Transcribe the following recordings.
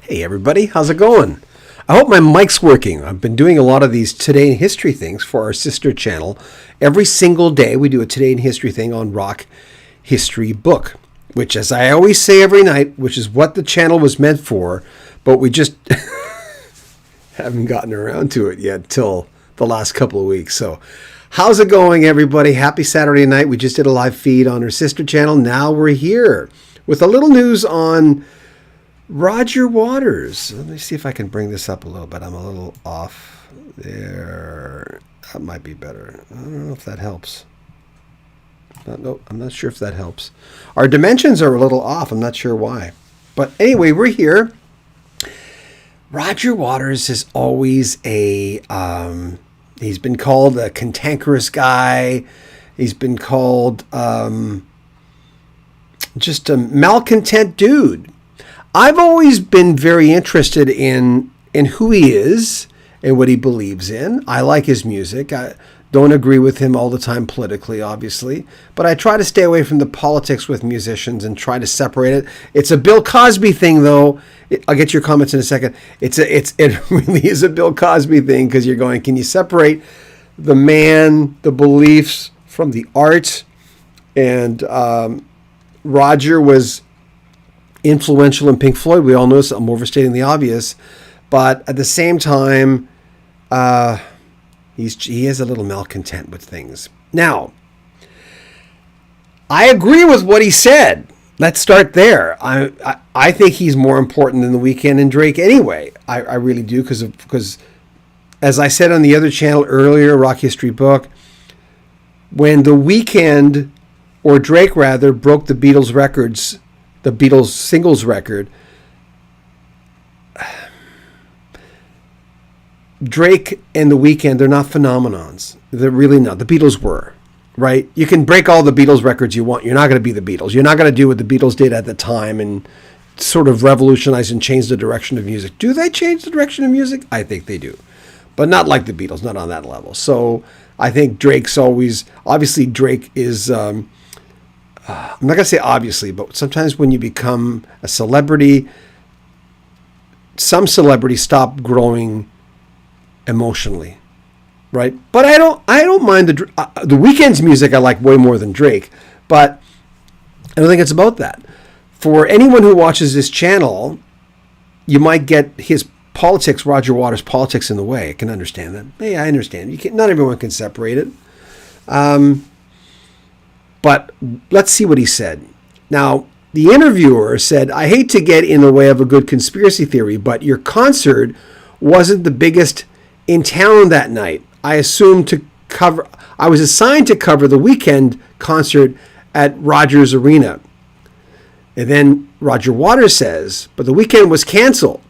Hey everybody, how's it going? I hope my mic's working. I've been doing a lot of these Today in History things for our sister channel. Every single day we do a Today in History thing on Rock History Book, which, as I always say every night, which is what the channel was meant for, but we just haven't gotten around to it yet till the last couple of weeks. So how's it going, everybody? Happy Saturday night. We just did a live feed on our sister channel. Now we're here with a little news on Roger Waters. Let me see if I can bring this up a little bit. I'm a little off there. That might be better. I don't know if that helps. No, I'm not sure if that helps. Our dimensions are a little off. I'm not sure why. But anyway, we're here. Roger Waters is always he's been called a cantankerous guy. He's been called just a malcontent dude. I've always been very interested in who he is and what he believes in. I like his music. I don't agree with him all the time politically, obviously, but I try to stay away from the politics with musicians and try to separate it. It's a Bill Cosby thing, though. I'll get your comments in a second. It really is a Bill Cosby thing, because you're going, can you separate the man, the beliefs from the art? And Roger was influential in Pink Floyd. We all know this. I'm overstating the obvious, but at the same time, he is a little malcontent with things. Now, I agree with what he said. Let's start there. I think he's more important than the Weeknd and Drake anyway. I really do, because as I said on the other channel earlier, Rock History Book, when the Weeknd, or Drake rather, broke the Beatles records, the Beatles singles record, Drake and the Weeknd, they're not phenomenons. They're really not. The Beatles were, right? You can break all the Beatles records you want. You're not going to be the Beatles. You're not going to do what the Beatles did at the time and sort of revolutionize and change the direction of music. Do they change the direction of music? I think they do, but not like the Beatles, not on that level. So I think Drake's always, obviously Drake is, I'm not going to say obviously, but sometimes when you become a celebrity, some celebrities stop growing emotionally, right? But I don't mind the Weeknd's music. I like way more than Drake, but I don't think it's about that. For anyone who watches this channel, you might get his politics, Roger Waters' politics, in the way. I can understand that. Hey, I understand. Not everyone can separate it. But let's see what he said. Now, the interviewer said, "I hate to get in the way of a good conspiracy theory, but your concert wasn't the biggest in town that night. I was assigned to cover the Weeknd concert at Rogers Arena." And then Roger Waters says, "But the Weeknd was canceled,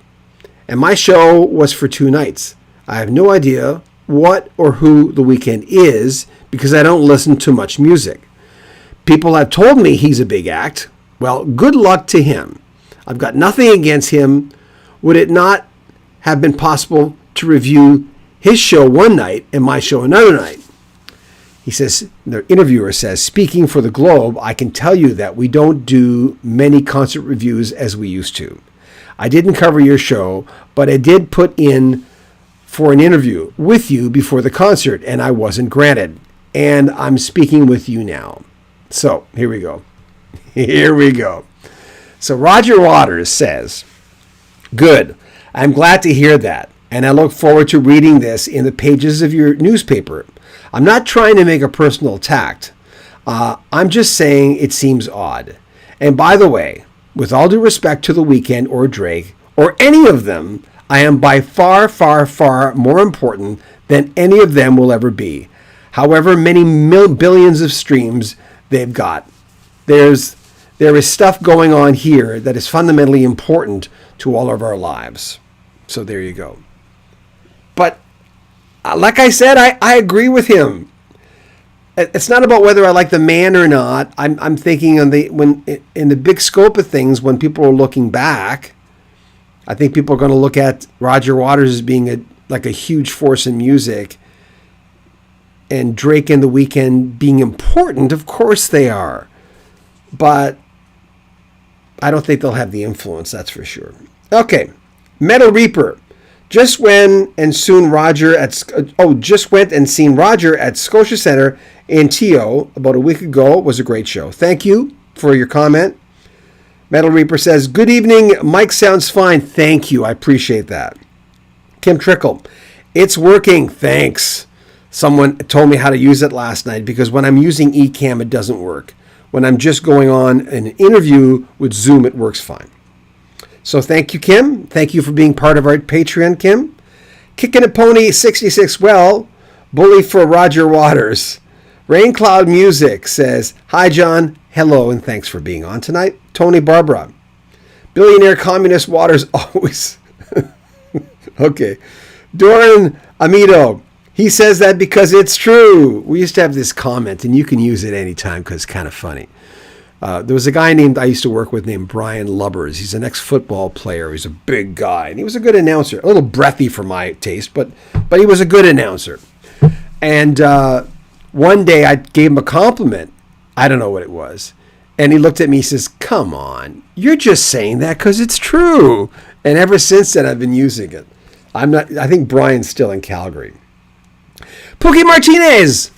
and my show was for 2 nights. I have no idea what or who the Weeknd is, because I don't listen to much music. People have told me he's a big act. Well, good luck to him. I've got nothing against him. Would it not have been possible to review his show one night and my show another night?" He says, the interviewer says, "Speaking for the Globe, I can tell you that we don't do many concert reviews as we used to. I didn't cover your show, but I did put in for an interview with you before the concert, and I wasn't granted. And I'm speaking with you now." So here we go. Here we go. So Roger Waters says, "Good. I'm glad to hear that, and I look forward to reading this in the pages of your newspaper. I'm not trying to make a personal attack. I'm just saying it seems odd. And by the way, with all due respect to the Weeknd or Drake or any of them, I am by far, far, far more important than any of them will ever be. However many billions of streams they've got. There is stuff going on here that is fundamentally important to all of our lives." So there you go. But like I said, I agree with him. It's not about whether I like the man or not. I'm thinking in the big scope of things, when people are looking back, I think people are going to look at Roger Waters as being a huge force in music, and Drake and the Weeknd being important. Of course they are. But I don't think they'll have the influence, that's for sure. Okay, Metal Reaper. Just went and seen Roger at Scotia Centre in TO about a week ago. It was a great show. Thank you for your comment. Metal Reaper says, good evening. Mike sounds fine. Thank you. I appreciate that. Kim Trickle. It's working. Thanks. Someone told me how to use it last night because when I'm using Ecamm, it doesn't work. When I'm just going on an interview with Zoom, it works fine. So thank you, Kim. Thank you for being part of our Patreon, Kim. Kicking a Pony 66. Well, bully for Roger Waters. Rain Cloud Music says, hi, John. Hello, and thanks for being on tonight. Tony Barbara. Billionaire Communist Waters always. Okay. Doran Amido. He says that because it's true. We used to have this comment, and you can use it anytime because it's kind of funny. There was a guy I used to work with named Brian Lubbers. He's an ex-football player. He's a big guy, and he was a good announcer. A little breathy for my taste, but he was a good announcer. And one day I gave him a compliment. I don't know what it was. And he looked at me and says, come on, you're just saying that because it's true. And ever since then, I've been using it. I think Brian's still in Calgary. Pookie Martinez.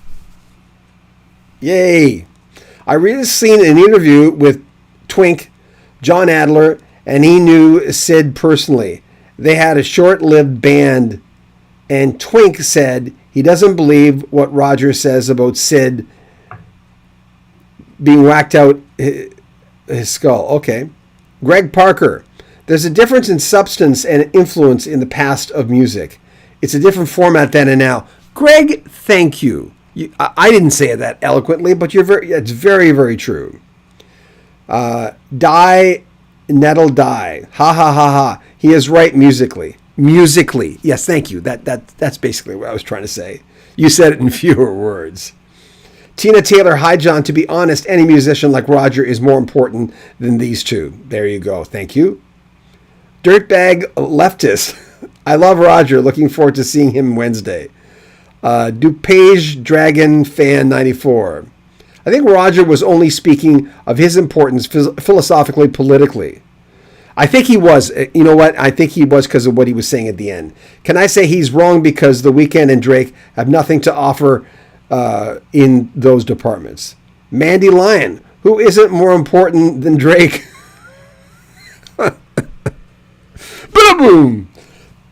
Yay. I recently seen an interview with Twink, John Adler, and he knew Syd personally. They had a short-lived band, and Twink said he doesn't believe what Roger says about Syd being whacked out his skull. Okay. Greg Parker. There's a difference in substance and influence in the past of music. It's a different format then and now. Greg, thank you. I didn't say it that eloquently, but it's very, very true. Die, Nettle, die. Ha, ha, ha, ha. He is right musically. Musically. Yes, thank you. That's basically what I was trying to say. You said it in fewer words. Tina Taylor, hi, John. To be honest, any musician like Roger is more important than these two. There you go. Thank you. Dirtbag leftist. I love Roger. Looking forward to seeing him Wednesday. DuPage Dragon Fan 94. I think Roger was only speaking of his importance philosophically, politically. I think he was. You know what? I think he was because of what he was saying at the end. Can I say he's wrong because The Weeknd and Drake have nothing to offer in those departments? Mandy Lyon, who isn't more important than Drake? Ba-da-boom!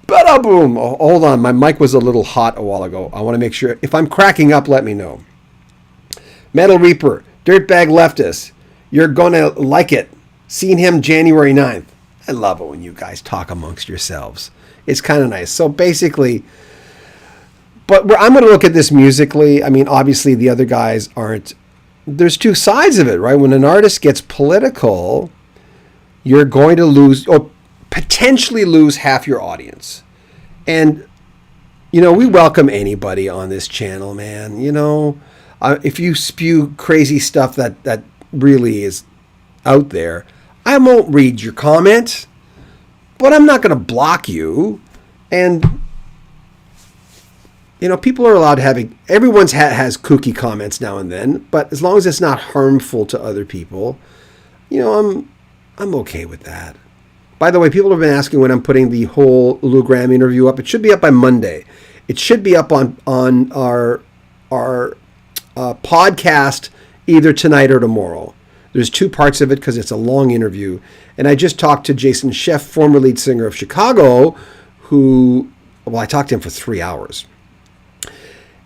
Ba-da-boom! Oh, hold on, my mic was a little hot a while ago. I want to make sure. If I'm cracking up, let me know. Metal Reaper, Dirtbag Leftist, you're going to like it. Seen him January 9th. I love it when you guys talk amongst yourselves. It's kind of nice. So basically, but I'm going to look at this musically. I mean, obviously the other guys aren't. There's two sides of it, right? When an artist gets political, you're going to lose, or potentially lose, half your audience. And, you know, we welcome anybody on this channel, man. You know, if you spew crazy stuff that really is out there, I won't read your comment, but I'm not going to block you. And, you know, people are allowed to have, everyone's has kooky comments now and then, but as long as it's not harmful to other people, you know, I'm okay with that. By the way, people have been asking when I'm putting the whole Lou Gramm interview up. It should be up by Monday. It should be up on our podcast either tonight or tomorrow. There's two parts of it because it's a long interview. And I just talked to Jason Scheff, former lead singer of Chicago, I talked to him for 3 hours.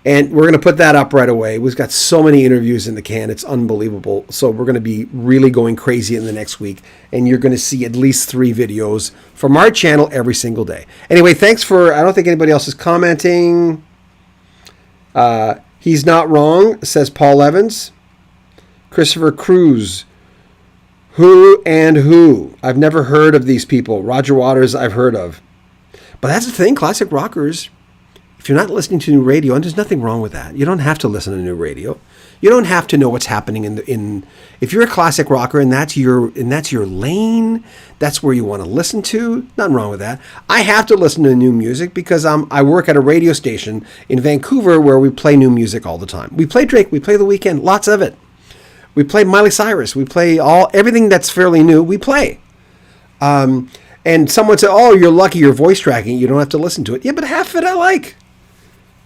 And we're going to put that up right away. We've got so many interviews in the can. It's unbelievable. So we're going to be really going crazy in the next week. And you're going to see at least 3 videos from our channel every single day. Anyway, thanks I don't think anybody else is commenting. He's not wrong, says Paul Evans. Christopher Cruz. Who and who? I've never heard of these people. Roger Waters, I've heard of. But that's the thing, classic rockers. If you're not listening to new radio, and there's nothing wrong with that. You don't have to listen to new radio. You don't have to know what's happening in if you're a classic rocker and that's your lane, that's where you want to listen to. Nothing wrong with that. I have to listen to new music because I work at a radio station in Vancouver where we play new music all the time. We play Drake, we play The Weeknd, lots of it. We play Miley Cyrus, we play everything that's fairly new, we play. And And someone said, oh, you're lucky you're voice tracking. You don't have to listen to it. Yeah, but half of it I like.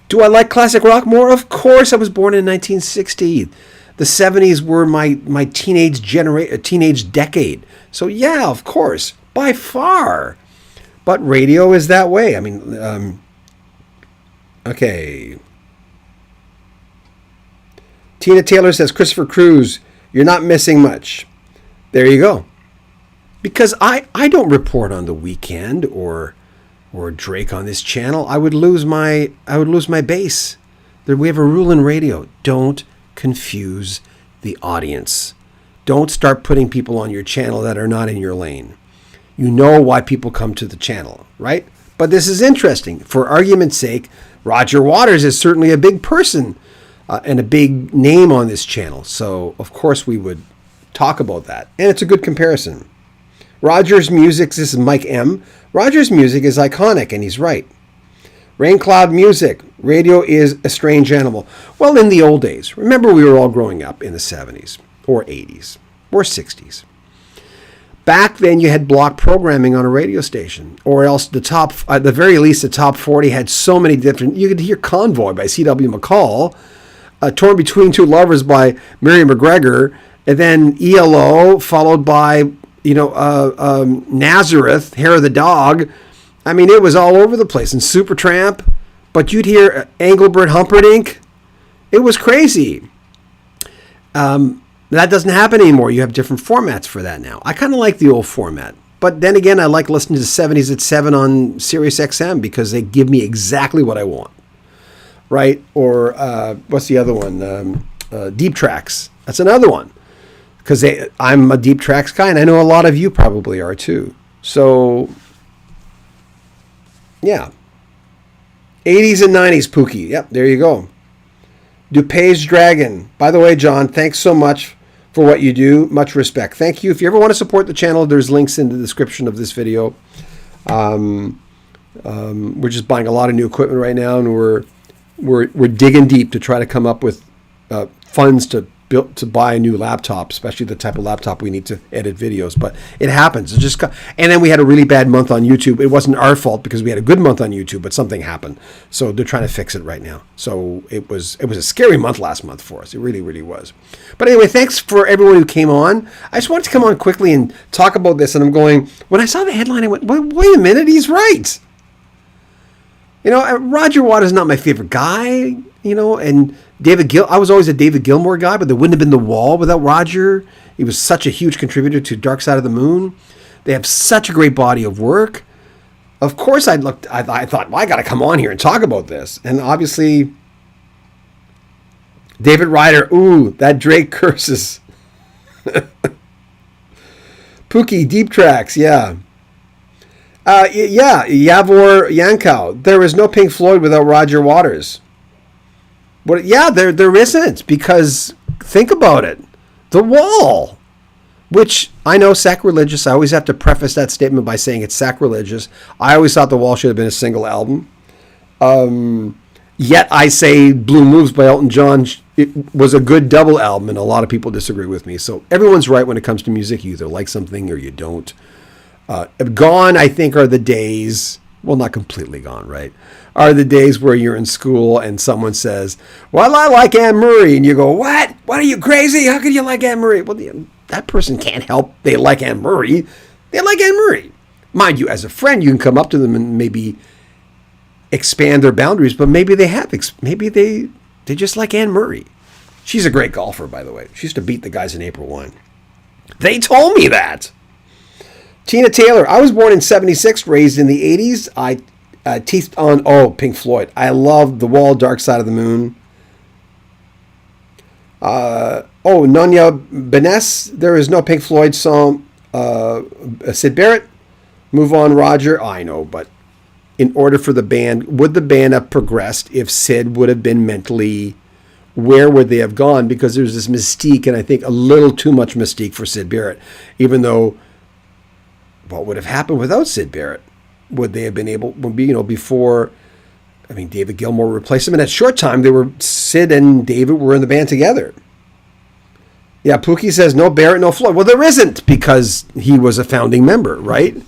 Do I like classic rock more? Of course. I was born in 1960. The 70s were my teenage decade. So yeah, of course, by far. But radio is that way. I mean, okay. Tina Taylor says, Christopher Cruz, you're not missing much. There you go. Because I don't report on the Weeknd or Drake on this channel. I would lose my base. We have a rule in radio. Don't confuse the audience. Don't start putting people on your channel that are not in your lane. You know why people come to the channel, right? But this is interesting. For argument's sake, Roger Waters is certainly a big person and a big name on this channel. So, of course, we would talk about that. And it's a good comparison. Roger's music, this is Mike M. Roger's music is iconic, and he's right. Rain Cloud Music, radio is a strange animal. Well, in the old days, remember we were all growing up in the 70s or 80s or 60s. Back then you had block programming on a radio station, or else at the very least, the top 40 had so many different, you could hear Convoy by C.W. McCall, Torn Between Two Lovers by Mary McGregor, and then ELO, followed by Nazareth, Hair of the Dog. I mean, it was all over the place. And Supertramp, but you'd hear Engelbert Humperdinck. It was crazy. That doesn't happen anymore. You have different formats for that now. I kind of like the old format. But then again, I like listening to the 70s at 7 on Sirius XM because they give me exactly what I want. Right? Or what's the other one? Deep Tracks. That's another one. Because I'm a Deep Tracks guy, and I know a lot of you probably are too. So, yeah. 80s and 90s, Pookie. Yep, there you go. DuPage Dragon. By the way, John, thanks so much for what you do. Much respect. Thank you. If you ever want to support the channel, there's links in the description of this video. We're just buying a lot of new equipment right now, and we're digging deep to try to come up with funds to buy a new laptop, especially the type of laptop we need to edit videos. But it happens. And then we had a really bad month on YouTube. It wasn't our fault because we had a good month on YouTube, but something happened. So they're trying to fix it right now. So it was a scary month last month for us. It really, really was. But anyway, thanks for everyone who came on. I just wanted to come on quickly and talk about this. And I'm going, when I saw the headline, I went, wait a minute, he's right. Roger Waters is not my favorite guy, and I was always a David Gilmour guy, but there wouldn't have been The Wall without Roger. He was such a huge contributor to Dark Side of the Moon. They have such a great body of work. Of course, I thought, well, I got to come on here and talk about this. And obviously, David Ryder, ooh, that Drake curses. Pookie, Deep Tracks, yeah. Yavor Yankow. There is no Pink Floyd without Roger Waters. But yeah, there isn't, because think about it. The Wall, which I know sacrilegious. I always have to preface that statement by saying it's sacrilegious. I always thought The Wall should have been a single album. Yet I say Blue Moves by Elton John, it was a good double album, and a lot of people disagree with me. So everyone's right when it comes to music. You either like something or you don't. Gone, I think, are the days, well, not completely gone, right? Are the days where you're in school and someone says, well, I like Anne Murray. And you go, what? What, are you crazy? How could you like Anne Murray? Well, that person can't help. They like Anne Murray. They like Anne Murray. Mind you, as a friend, you can come up to them and maybe expand their boundaries, but maybe they have. Maybe they just like Anne Murray. She's a great golfer, by the way. She used to beat the guys in April wine. They told me that. Tina Taylor. I was born in 76, raised in the 80s. I teethed on, Pink Floyd. I love The Wall, Dark Side of the Moon. Nonya Benes. There is no Pink Floyd song. Syd Barrett. Move On, Roger. I know, but in order for the band, would the band have progressed if Syd would have been mentally, where would they have gone? Because there's this mystique, and I think a little too much mystique for Syd Barrett, even though what would have happened without Syd Barrett? Would they have been able, before, David Gilmour replaced him, and at short time, Syd and David were in the band together. Yeah, Pookie says, no Barrett, no Floyd. Well, there isn't, because he was a founding member, right?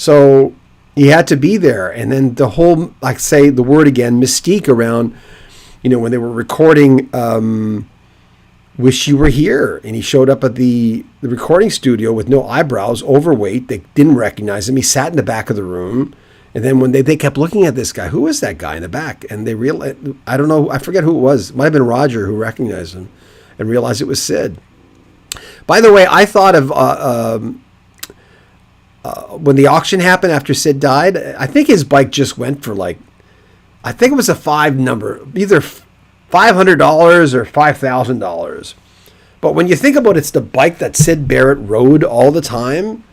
So he had to be there. And then the whole, like say the word again, mystique around, when they were recording Wish You Were Here. And he showed up at the recording studio with no eyebrows, overweight. They didn't recognize him. He sat in the back of the room. And then when they kept looking at this guy, who is that guy in the back? And they realized, I don't know, I forget who it was. It might have been Roger who recognized him and realized it was Syd. By the way, I thought of when the auction happened after Syd died, I think his bike just went for I think it was a 5 number, either $500 or $5,000. But when you think about it, it's the bike that Syd Barrett rode all the time.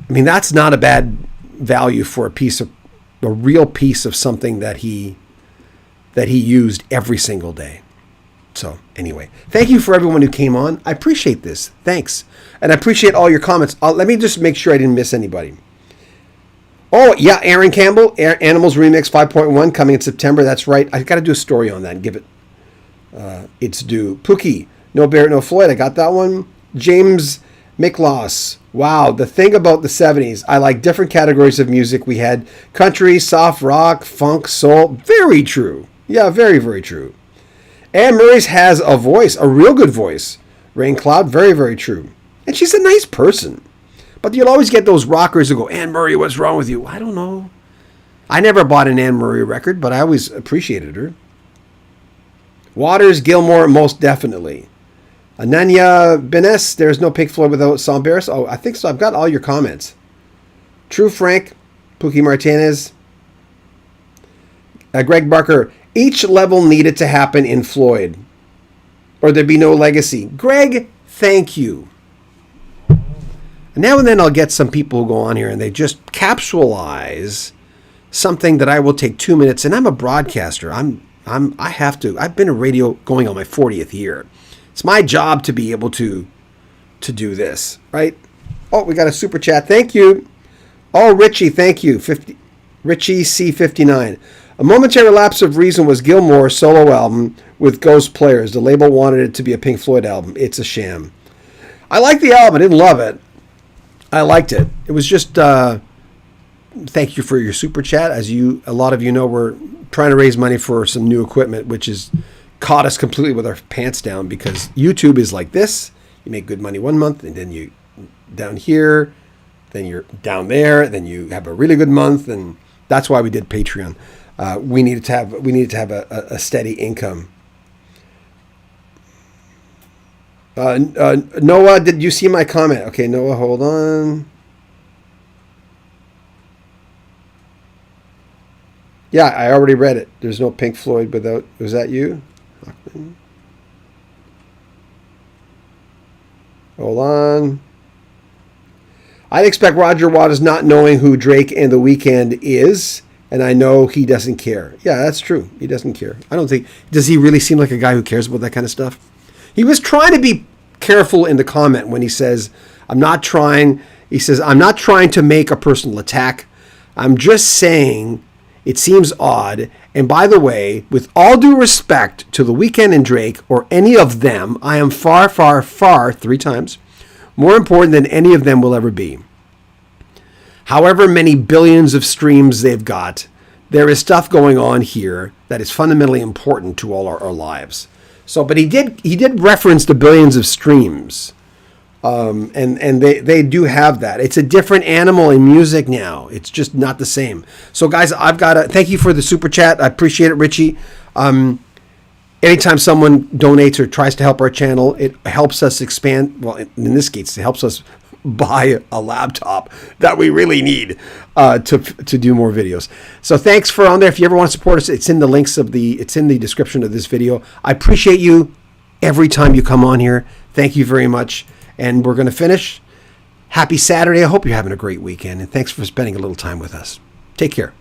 I mean, that's not a bad value for a real piece of something that he used every single day. So anyway, thank you for everyone who came on. I appreciate this. Thanks. And I appreciate all your comments. Let me just make sure I didn't miss anybody. Oh, yeah, Aaron Campbell, Animals Remix 5.1 coming in September. That's right. I got to do a story on that and give it its due. Pookie, no Barrett, no Floyd. I got that one. James Miklos. Wow, the thing about the 70s, I like different categories of music. We had country, soft rock, funk, soul. Very true. Yeah, very, very true. Anne Murray's has a voice, a real good voice. Rain Cloud, very, very true. And she's a nice person. But you'll always get those rockers who go, Anne Murray, what's wrong with you? I don't know. I never bought an Anne Murray record, but I always appreciated her. Waters, Gilmore, most definitely. Ananya Benes, there's no Pink Floyd without Syd Barrett. Oh, I think so. I've got all your comments. True Frank, Pookie Martinez. Greg Barker, each level needed to happen in Floyd, or there'd be no legacy. Greg, thank you. Now and then I'll get some people who go on here and they just capsulize something that I will take 2 minutes, and I'm a broadcaster. I have to. I've been in radio going on my 40th year. It's my job to be able to do this, right? Oh, we got a super chat. Thank you. Oh, Richie, thank you. Richie C59. A momentary lapse of reason was Gilmore's solo album with Ghost Players. The label wanted it to be a Pink Floyd album. It's a sham. I liked the album. I didn't love it. I liked it. It was just, thank you for your super chat. As a lot of you know, we're trying to raise money for some new equipment, which has caught us completely with our pants down because YouTube is like this. You make good money one month and then you down here, then you're down there, then you have a really good month. And that's why we did Patreon. We needed to have a steady income. Noah, did you see my comment? Okay, Noah, hold on. Yeah, I already read it. There's no Pink Floyd without... Was that you? Hold on. I'd expect Roger Waters not knowing who Drake and The Weeknd is, and I know he doesn't care. Yeah, that's true. He doesn't care. I don't think... Does he really seem like a guy who cares about that kind of stuff? He was trying to be careful in the comment when he says, I'm not trying to make a personal attack. I'm just saying it seems odd. And by the way, with all due respect to The Weeknd and Drake or any of them, I am far, far, far, 3 times, more important than any of them will ever be. However many billions of streams they've got, there is stuff going on here that is fundamentally important to all our lives. So, but he did reference the billions of streams, and they do have that. It's a different animal in music now. It's just not the same. So, guys, I've got to thank you for the super chat. I appreciate it, Richie. Anytime someone donates or tries to help our channel, it helps us expand. Well, in this case, it helps us buy a laptop that we really need to do more videos. So thanks for on there. If you ever want to support us, it's in the description of this video. I appreciate you every time you come on here. Thank you very much. And we're going to finish. Happy Saturday. I hope you're having a great weekend. And thanks for spending a little time with us. Take care.